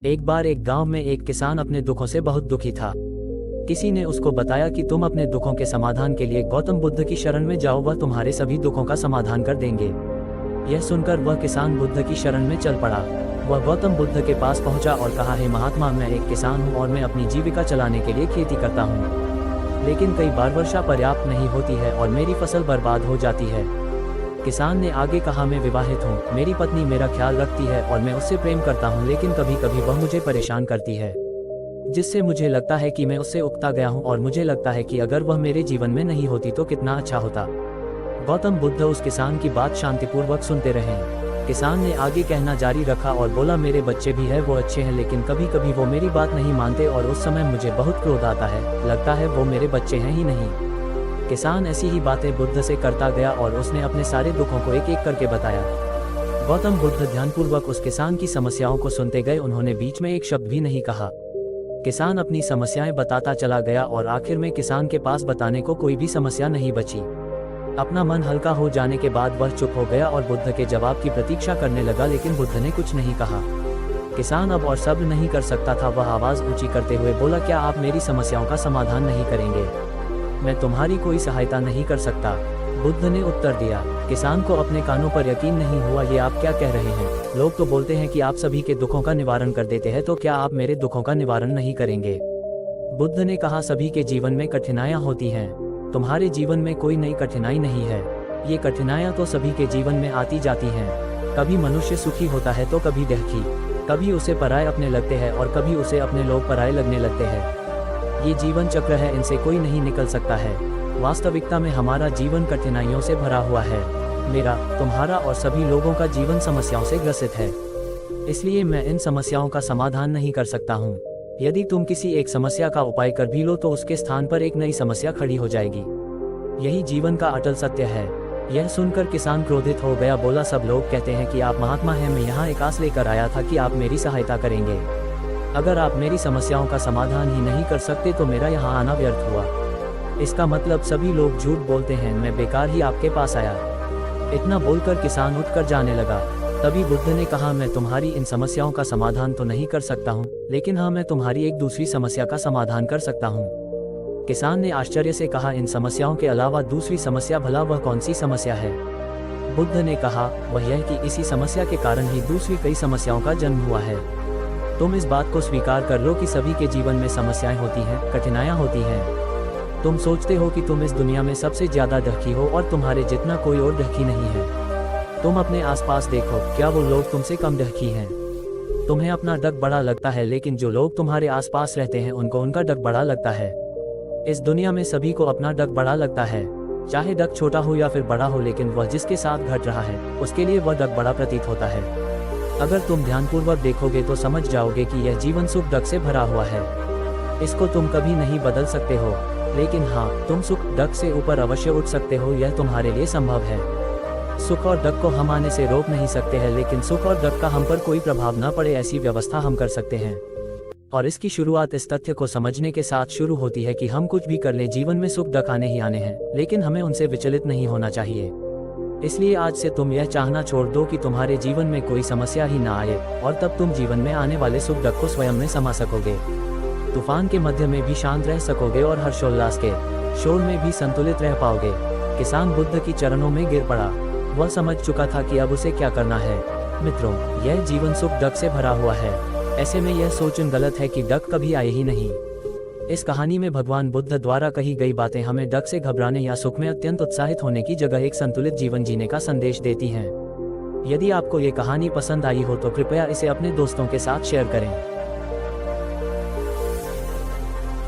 एक बार एक गांव में एक किसान अपने दुखों से बहुत दुखी था। किसी ने उसको बताया कि तुम अपने दुखों के समाधान के लिए गौतम बुद्ध की शरण में जाओ, वह तुम्हारे सभी दुखों का समाधान कर देंगे। यह सुनकर वह किसान बुद्ध की शरण में चल पड़ा। वह गौतम बुद्ध के पास पहुंचा और कहा, हे महात्मा, मैं एक किसान हूं और मैं अपनी जीविका चलाने के लिए खेती करता हूं। लेकिन कई बार वर्षा पर्याप्त नहीं होती है और मेरी फसल बर्बाद हो जाती है। किसान ने आगे कहा, मैं विवाहित हूँ, मेरी पत्नी मेरा ख्याल रखती है और मैं उससे प्रेम करता हूँ, लेकिन कभी कभी वह मुझे परेशान करती है, जिससे मुझे लगता है कि मैं उससे उकता गया हूँ और मुझे लगता है कि अगर वह मेरे जीवन में नहीं होती तो कितना अच्छा होता। गौतम बुद्ध उस किसान की बात शांतिपूर्वक सुनते रहे। किसान ने आगे कहना जारी रखा और बोला, मेरे बच्चे भी हैं, वो अच्छे हैं, लेकिन कभी कभी वो मेरी बात नहीं मानते और उस समय मुझे बहुत क्रोध आता है, लगता है वो मेरे बच्चे हैं ही नहीं। किसान ऐसी ही बातें बुद्ध से करता गया और उसने अपने सारे दुखों को एक एक करके बताया। गौतम बुद्ध ध्यानपूर्वक उस किसान की समस्याओं को सुनते गए, उन्होंने बीच में एक शब्द भी नहीं कहा। किसान अपनी समस्याएं बताता चला गया और आखिर में किसान के पास बताने को कोई भी समस्या नहीं बची। अपना मन हल्का हो जाने के बाद वह चुप हो गया और बुद्ध के जवाब की प्रतीक्षा करने लगा, लेकिन बुद्ध ने कुछ नहीं कहा। किसान अब और सब्र नहीं कर सकता था। वह आवाज ऊंची करते हुए बोला, क्या आप मेरी समस्याओं का समाधान नहीं करेंगे? मैं तुम्हारी कोई सहायता नहीं कर सकता। बुद्ध ने उत्तर दिया। किसान को अपने कानों पर यकीन नहीं हुआ, ये आप क्या कह रहे हैं? लोग तो बोलते हैं कि आप सभी के दुखों का निवारण कर देते हैं, तो क्या आप मेरे दुखों का निवारण नहीं करेंगे? बुद्ध ने कहा, सभी के जीवन में कठिनाइयां होती हैं, तुम्हारे जीवन में कोई नई कठिनाई नहीं है। ये कठिनाइयां तो सभी के जीवन में आती जाती हैं। कभी मनुष्य सुखी होता है तो कभी दुखी, कभी उसे पराये अपने लगते हैं और कभी उसे अपने लोग पराये लगने लगते हैं। ये जीवन चक्र है, इनसे कोई नहीं निकल सकता है। वास्तविकता में हमारा जीवन कठिनाइयों से भरा हुआ है। मेरा, तुम्हारा और सभी लोगों का जीवन समस्याओं से ग्रसित है। इसलिए मैं इन समस्याओं का समाधान नहीं कर सकता हूँ। यदि तुम किसी एक समस्या का उपाय कर भी लो तो उसके स्थान पर एक नई समस्या खड़ी हो जाएगी। यही जीवन का अटल सत्य है। यह सुनकर किसान क्रोधित हो गया, बोला, सब लोग कहते हैं कि आप महात्मा हैं, मैं यहाँ एक आस लेकर आया था कि आप मेरी सहायता करेंगे। अगर आप मेरी समस्याओं का समाधान ही नहीं कर सकते तो मेरा यहाँ आना व्यर्थ हुआ। इसका मतलब सभी लोग झूठ बोलते हैं, मैं बेकार ही आपके पास आया। इतना बोलकर किसान उठकर जाने लगा। तभी बुद्ध ने कहा, मैं तुम्हारी इन समस्याओं का समाधान तो नहीं कर सकता हूँ, लेकिन हाँ, मैं तुम्हारी एक दूसरी समस्या का समाधान कर सकता हूँ। किसान ने आश्चर्य से कहा, इन समस्याओं के अलावा दूसरी समस्या, भला वह कौन सी समस्या है? बुद्ध ने कहा, वह यह कि इसी समस्या के कारण ही दूसरी कई समस्याओं का जन्म हुआ है। तुम इस बात को स्वीकार कर लो कि सभी के जीवन में समस्याएं होती हैं, कठिनाइयां होती हैं। तुम सोचते हो कि तुम इस दुनिया में सबसे ज्यादा दुखी हो और तुम्हारे जितना कोई और दुखी नहीं है। तुम अपने आसपास देखो, क्या वो लोग तुमसे कम दुखी हैं? तुम्हें अपना दुख बड़ा लगता है, लेकिन जो लोग तुम्हारे आसपास रहते हैं उनको उनका दुख बड़ा लगता है। इस दुनिया में सभी को अपना दुख बड़ा लगता है, चाहे दुख छोटा हो या फिर बड़ा हो, लेकिन वह जिसके साथ घट रहा है उसके लिए वह दुख बड़ा प्रतीत होता है। अगर तुम ध्यानपूर्वक देखोगे तो समझ जाओगे कि यह जीवन सुख दुख से भरा हुआ है। इसको तुम कभी नहीं बदल सकते हो, लेकिन हाँ, तुम सुख दुख से ऊपर अवश्य उठ सकते हो। यह तुम्हारे लिए संभव है। सुख और दुख को हम आने से रोक नहीं सकते हैं, लेकिन सुख और दुख का हम पर कोई प्रभाव न पड़े ऐसी व्यवस्था हम कर सकते हैं। और इसकी शुरुआत इस तथ्य को समझने के साथ शुरू होती है कि हम कुछ भी कर लें, जीवन में सुख दुख आने ही आने हैं, लेकिन हमें उनसे विचलित नहीं होना चाहिए। इसलिए आज से तुम यह चाहना छोड़ दो कि तुम्हारे जीवन में कोई समस्या ही ना आए, और तब तुम जीवन में आने वाले सुख दुख को स्वयं में समा सकोगे। तूफान के मध्य में भी शांत रह सकोगे और हर्षोल्लास के शोर में भी संतुलित रह पाओगे। किसान बुद्ध की चरणों में गिर पड़ा। वह समझ चुका था कि अब उसे क्या करना है। मित्रों, यह जीवन सुख दुख से भरा हुआ है। ऐसे में यह सोचना गलत है कि दुख कभी आए ही नहीं। इस कहानी में भगवान बुद्ध द्वारा कही गई बातें हमें दुख से घबराने या सुख में अत्यंत उत्साहित होने की जगह एक संतुलित जीवन जीने का संदेश देती हैं। यदि आपको ये कहानी पसंद आई हो तो कृपया इसे अपने दोस्तों के साथ शेयर करें।